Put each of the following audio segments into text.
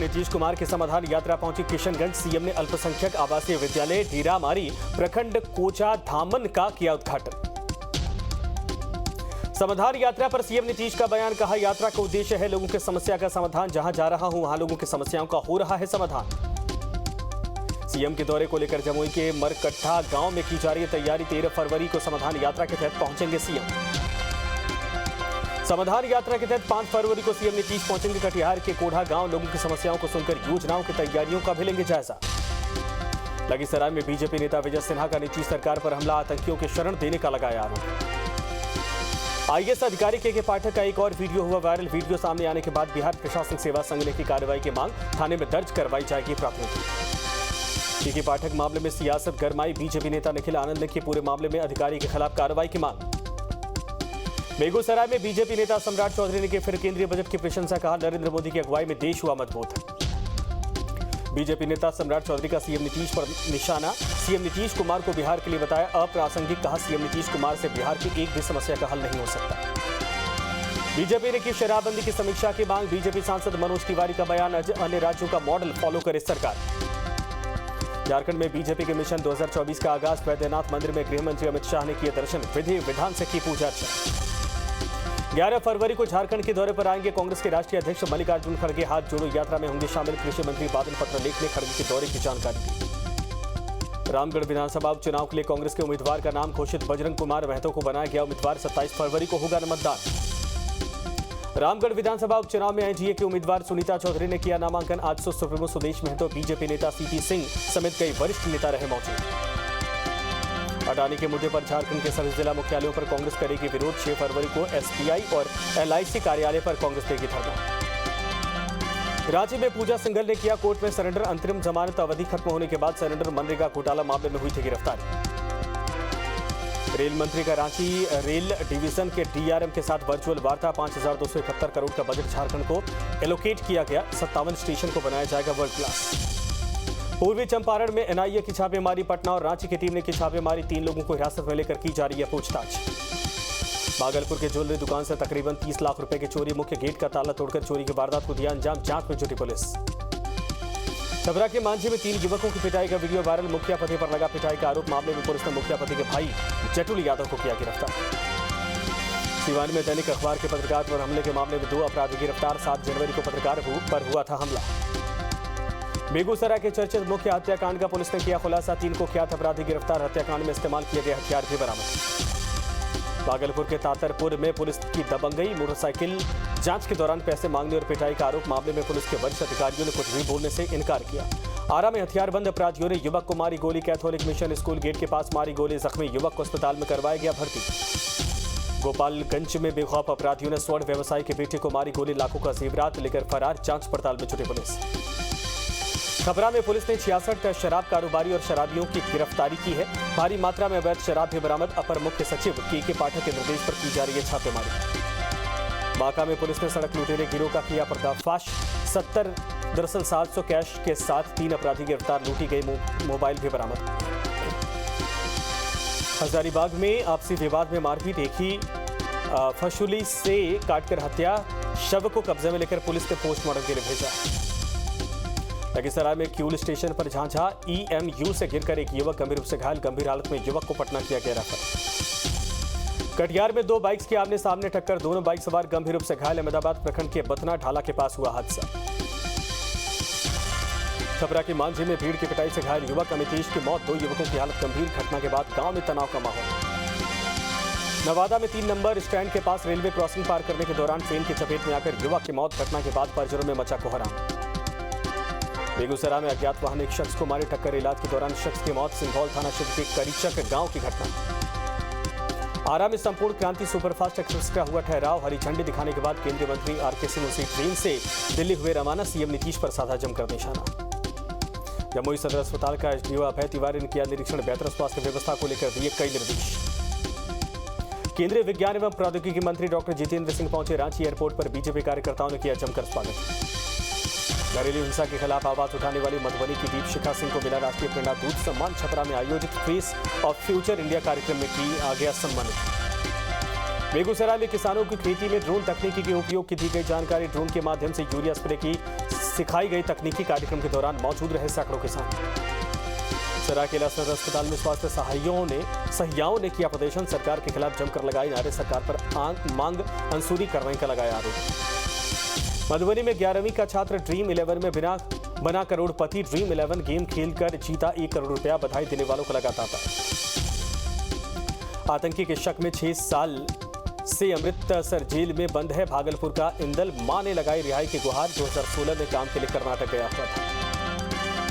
नीतीश कुमार की समाधान यात्रा पहुंची किशनगंज। सीएम ने अल्पसंख्यक आवासीय विद्यालय ढीरामारी प्रखंड कोचा धामन का किया उद्घाटन। समाधान यात्रा पर सीएम नीतीश का बयान, कहा यात्रा का उद्देश्य है लोगों की समस्या का समाधान। जहां जा रहा हूं वहां लोगों की समस्याओं का हो रहा है समाधान। सीएम के दौरे को लेकर जमुई के मरकट्ठा गांव में की जा रही तैयारी। 13 फरवरी को समाधान यात्रा के तहत पहुंचेंगे सीएम। समाधान यात्रा के तहत 5 फरवरी को सीएम नीतीश पहुंचेंगे कटिहार के कोढ़ा गांव। लोगों की समस्याओं को सुनकर योजनाओं की तैयारियों का भी लेंगे जायजा। लखीसराय में बीजेपी नेता विजय सिन्हा का नीतीश सरकार पर हमला, आतंकियों के शरण देने का लगाया आरोप। आईएएस अधिकारी के पाठक का एक और वीडियो हुआ वायरल। वीडियो सामने आने के बाद बिहार प्रशासनिक सेवा संघ ने की कार्रवाई की मांग। थाने में दर्ज करवाई जाएगी प्राथमिकी। के पाठक मामले में सियासत गरमाई। बीजेपी नेता निखिल आनंद ने की पूरे मामले में अधिकारी के खिलाफ कार्रवाई की मांग। बेगूसराय में बीजेपी नेता सम्राट चौधरी ने की फिर केंद्रीय बजट की प्रशंसा, कहा नरेंद्र मोदी की अगुवाई में देश हुआ मजबूत। बीजेपी नेता सम्राट चौधरी का सीएम नीतीश पर निशाना। सीएम नीतीश कुमार को बिहार के लिए बताया अप्रासंगिक, कहा सीएम नीतीश कुमार से बिहार की एक भी समस्या का हल नहीं हो सकता। बीजेपी ने की शराबबंदी की समीक्षा की मांग। बीजेपी सांसद मनोज तिवारी का बयान, अन्य राज्यों का मॉडल फॉलो करे सरकार। झारखंड में बीजेपी के मिशन 2024 का आगाज। बैद्यनाथ मंदिर में गृह मंत्री अमित शाह ने किए दर्शन, विधि विधान से की पूजा अर्चना। 11 फरवरी को झारखंड के दौरे पर आएंगे कांग्रेस के राष्ट्रीय अध्यक्ष मल्लिकार्जुन खड़गे। हाथ जोड़ो यात्रा में होंगे शामिल। कृषि मंत्री बादल पत्रलेख ने खड़गे के दौरे की जानकारी दी। रामगढ़ विधानसभा उपचुनाव के लिए कांग्रेस के उम्मीदवार का नाम घोषित। बजरंग कुमार महतो को बनाया गया उम्मीदवार। 27 फरवरी को होगा मतदान। रामगढ़ विधानसभा उपचुनाव में एनडीए के उम्मीदवार सुनीता चौधरी ने किया नामांकन। आज सुप्रीमो सुदेश महतो, बीजेपी नेता सीपी सिंह समेत कई वरिष्ठ नेता रहे मौजूद। अडानी के मुद्दे पर झारखंड के सभी जिला मुख्यालयों पर कांग्रेस करेगी विरोध। 6 फरवरी को एसबीआई और एलआईसी कार्यालय पर कांग्रेस देगी धरना। रांची में पूजा सिंघल ने किया कोर्ट में सरेंडर। अंतरिम जमानत अवधि खत्म होने के बाद सरेंडर। मनरेगा घोटाला मामले में हुई थी गिरफ्तारी। रेल मंत्री का रांची रेल डिवीजन के डीआरएम के साथ वर्चुअल वार्ता। 5271 करोड़ का बजट झारखंड को एलोकेट किया गया। 57 स्टेशन को बनाया जाएगा वर्ल्ड क्लास। पूर्वी चंपारण में एनआईए की छापेमारी। पटना और रांची की टीम ने की छापेमारी। 3 लोगों को हिरासत में लेकर की जा रही है पूछताछ। भागलपुर के ज्वेलरी दुकान से तकरीबन 30 लाख रुपए की चोरी। मुख्य गेट का ताला तोड़कर चोरी की वारदात को दिया अंजाम। जांच में जुटी पुलिस। छपरा के मांझी में 3 युवकों की पिटाई का वीडियो वायरल। मुखिया पति पर लगा पिटाई का आरोप। मामले में पुलिस ने मुखिया पति के भाई जटुल यादव को किया गिरफ्तार। सिवान में दैनिक अखबार के पत्रकार पर हमले के मामले में 2 अपराधी गिरफ्तार। 7 जनवरी को पत्रकार पर हुआ था हमला। बेगूसराय के चर्चित मुख्य हत्याकांड का पुलिस ने किया खुलासा। 3 कुख्यात अपराधी गिरफ्तार। हत्याकांड में इस्तेमाल किए गए हथियार भी बरामद। भागलपुर के तातरपुर में पुलिस की दबंगई। मोटरसाइकिल जांच के दौरान पैसे मांगने और पिटाई का आरोप। मामले में पुलिस के वरिष्ठ अधिकारियों ने कुछ भी बोलने से इनकार किया। आरा में हथियारबंद अपराधियों ने युवक को मारी गोली। कैथोलिक मिशन स्कूल गेट के पास मारी गोली। जख्मी युवक को अस्पताल में करवाया गया भर्ती। गोपालगंज में बेखौफ अपराधियों ने स्वर्ण व्यवसायी के बेटे को मारी गोली। लाखों का जेवरात लेकर फरार। जांच पड़ताल में जुटी पुलिस। खबरा में पुलिस ने 66 शराब कारोबारी और शराबियों की गिरफ्तारी की है। भारी मात्रा में अवैध शराब भी बरामद। अपर मुख्य सचिव के पाठक के निर्देश पर की जा रही है छापेमारी। बांका में पुलिस ने सड़क लुटेरे गिरोह का किया पर्दाफाश। 700 कैश के साथ 3 अपराधी गिरफ्तार। लूटी गई मोबाइल भी बरामद। हजारीबाग में आपसी विवाद में मारपीट। एक ही फशुली से काटकर हत्या। शव को कब्जे में लेकर पुलिस ने पोस्टमार्टम के लिए भेजा। लखीसराय में क्यूल स्टेशन पर झांझा। ईएमयू से गिरकर एक युवक गंभीर रूप से घायल। गंभीर हालत में युवक को पटना किया गया रेफर। कटिहार में 2 बाइक्स की आमने सामने टक्कर। दोनों बाइक सवार गंभीर रूप से घायल। अहमदाबाद प्रखंड के बतना ढाला के पास हुआ हादसा। छपरा की मांझी में भीड़ की पिटाई से घायल युवक अमितेश की मौत। 2 युवकों की हालत गंभीर। घटना के बाद गांव में तनाव का माहौल। नवादा में 3 नंबर स्टैंड के पास रेलवे क्रॉसिंग पार करने के दौरान ट्रेन की चपेट में आकर युवक की मौत। घटना के बाद परिजनों में मचा कोहराम। बेगूसराय में अज्ञात वाहन एक शख्स को मारे। टक्कर इलाज के दौरान शख्स की मौत। सिंघौल थाना क्षेत्र के करीचक गांव की घटना। आरा में संपूर्ण क्रांति सुपरफास्ट एक्सप्रेस का हुआ ठहराव। हरी झंडी दिखाने के बाद केंद्रीय मंत्री आरके सिंह उसी ट्रेन से दिल्ली हुए रवाना। सीएम नीतीश पर साधा जमकर निशाना। जमुई सदर अस्पताल का एसडीओ अभय तिवारी ने किया निरीक्षण। बेहतर स्वास्थ्य व्यवस्था को लेकर दिए कई निर्देश। केंद्रीय विज्ञान एवं प्रौद्योगिकी मंत्री डॉक्टर जितेंद्र सिंह पहुंचे रांची एयरपोर्ट पर। बीजेपी कार्यकर्ताओं ने किया जमकर स्वागत। घरेलू हिंसा के खिलाफ आवाज उठाने वाली मधुबनी की दीपशिखा सिंह को मिला राष्ट्रीय प्रेरणा दूत सम्मान। छपरा में आयोजित फेस ऑफ फ्यूचर इंडिया कार्यक्रम में की आ गया सम्मानित। बेगूसराय में किसानों की खेती में ड्रोन तकनीकी के उपयोग की दी गई जानकारी। ड्रोन के माध्यम से यूरिया स्प्रे की सिखाई गई तकनीकी कार्यक्रम के दौरान मौजूद रहे सैकड़ों किसान। सरायकेला सदर अस्पताल में स्वास्थ्य सहियाओं ने किया प्रदर्शन। सरकार के खिलाफ जमकर लगाए नारे, सरकार पर मांग अंसुरी करने का लगाया आरोप। मधुबनी में 11वीं का छात्र ड्रीम 11 में बना करोड़पति। ड्रीम 11 गेम खेलकर जीता 1 करोड़ रुपया, बधाई देने वालों का लगा तांता। आतंकी के शक में 6 साल से अमृतसर जेल में बंद है भागलपुर का इंदल। मां ने लगाई रिहाई की गुहार। 2016 में काम के लिए कर्नाटक गया हुआ था।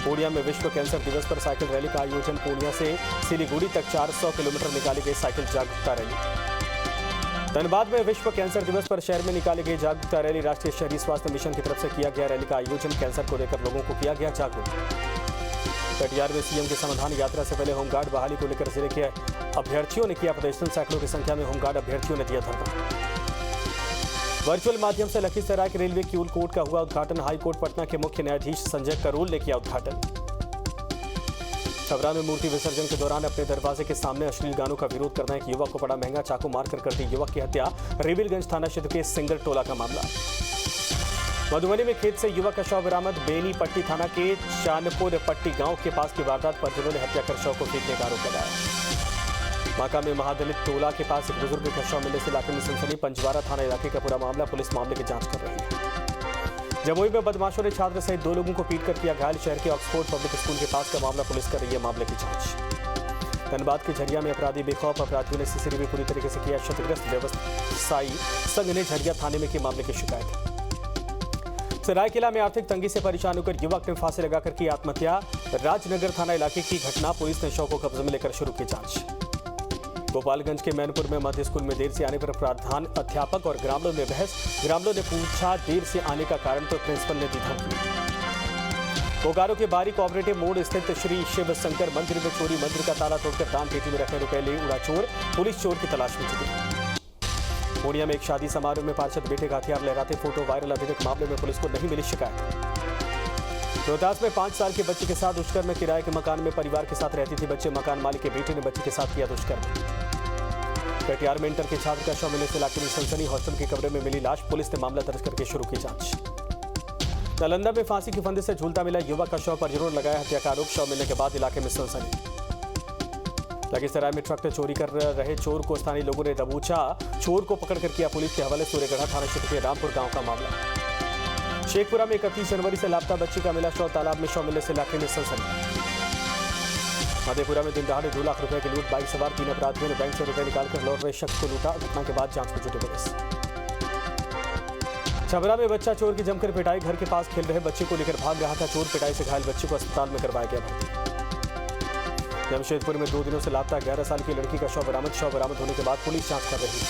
पूर्णिया में विश्व कैंसर दिवस पर साइकिल रैली का आयोजन। पूर्णिया से सिलीगुड़ी तक 400 किलोमीटर निकाली गई साइकिल जागरूकता रैली। धनबाद में विश्व कैंसर दिवस पर शहर में निकाली गई जागरूकता रैली। राष्ट्रीय शहरी स्वास्थ्य मिशन की तरफ से किया गया रैली का आयोजन। कैंसर को लेकर लोगों को किया गया जागरूक। कटिहार में सीएम की समाधान यात्रा से पहले होमगार्ड बहाली को लेकर जिले के अभ्यर्थियों ने किया प्रदर्शन। सैकड़ों की संख्या में होमगार्ड अभ्यर्थियों ने दिया धरना। वर्चुअल माध्यम से लखीसराय के रेलवे क्यूल कोर्ट का हुआ उद्घाटन। हाईकोर्ट पटना के मुख्य न्यायाधीश संजय करोल ने किया उद्घाटन। छबरा में मूर्ति विसर्जन के दौरान अपने दरवाजे के सामने अश्लील गानों का विरोध करना, एक युवक को पड़ा महंगा। चाकू मारकर कर दी युवक की हत्या। रेबिलगंज थाना क्षेत्र के सिंगर टोला का मामला। मधुबनी में खेत से युवक का शव बरामद। बेनी पट्टी थाना के चानपुर पट्टी गांव के पास की वारदात पर जिन्होंने हत्या कर शव को फेंकने का आरोप लगाया। बांका में महादलित टोला के पास एक बुजुर्ग का शव मिलने से इलाके में सनसनी। पंजवारा थाना इलाके का पूरा मामला, पुलिस मामले की जांच कर रही है। जमुई में बदमाशों ने छात्र सहित 2 लोगों को पीटकर किया घायल। शहर के ऑक्सफोर्ड पब्लिक स्कूल के पास का मामला, पुलिस कर रही है मामले की जांच। धनबाद के झरिया में अपराधी बेखौफ। अपराधियों ने सीसीटीवी पूरी तरीके से किया क्षतिग्रस्त। व्यवसायी संघ ने झरिया थाने में की मामले की शिकायत। सरायकेला में आर्थिक तंगी से परेशान होकर युवक ने फांसी लगाकर की आत्महत्या। राजनगर थाना इलाके की घटना, पुलिस ने शव को कब्जे में लेकर शुरू की जांच। गोपालगंज के मैनपुर में मध्य स्कूल में देर से आने पर प्रधान अध्यापक और ग्रामीणों में बहस। ग्रामीणों ने पूछा देर से आने का कारण, तो प्रिंसिपल ने दी धमकी। बोकारो के बारी कोऑपरेटिव मोड़ स्थित श्री शिव शंकर मंदिर में चोरी। मंदिर का ताला तोड़कर दान पेटी में रखे रुपए ले उड़ा चोर। पुलिस चोर की तलाश में जुटी। पूर्णिया में एक शादी समारोह में पार्षद बेटे का हथियार लहराते फोटो वायरल। अभी तक मामले में पुलिस को नहीं मिली शिकायत। रोहतास में 5 साल के बच्चे के साथ दुष्कर्म। किराए के मकान में परिवार के साथ रहती थी बच्चे। मकान मालिक के बेटे ने बच्चे के साथ किया दुष्कर्म। कटिहार में इंटर के छात्र का शव मिलने से इलाके में सनसनी। हॉस्टल के कमरे में मिली लाश, पुलिस ने मामला दर्ज करके शुरू की जांच। नालंदा में फांसी की फंदे से झूलता मिला युवक का शव पर जिन्होंने लगाया हत्या का आरोप। शव मिलने के बाद इलाके में सनसनी। लखीसराय में ट्रक से चोरी कर रहे चोर को स्थानीय लोगों ने दबोचा। चोर को पकड़कर किया पुलिस के हवाले। सूर्यगढ़ा थाना क्षेत्र के रामपुर गांव का मामला। शेखपुरा में 31 जनवरी से लापता बच्ची का मिला शव। तालाब में शव मिलने से इलाके में सनसनी। मधेपुरा में दिन दहाड़े 2 लाख रुपए की लूट। बाइक सवार 3 अपराधियों ने बैंक से रुपए निकालकर लौट रहे शख्स को लूटा। घटना के बाद जांच में जुटी पुलिस। छबरा में बच्चा चोर की जमकर पिटाई। घर के पास खेल रहे बच्चे को लेकर भाग रहा था चोर। पिटाई से घायल बच्चे को अस्पताल में करवाया गया भर्ती। जमशेदपुर में 2 दिनों से लापता 11 साल की लड़की का शव बरामद। शव बरामद होने के बाद पुलिस जांच कर रही है।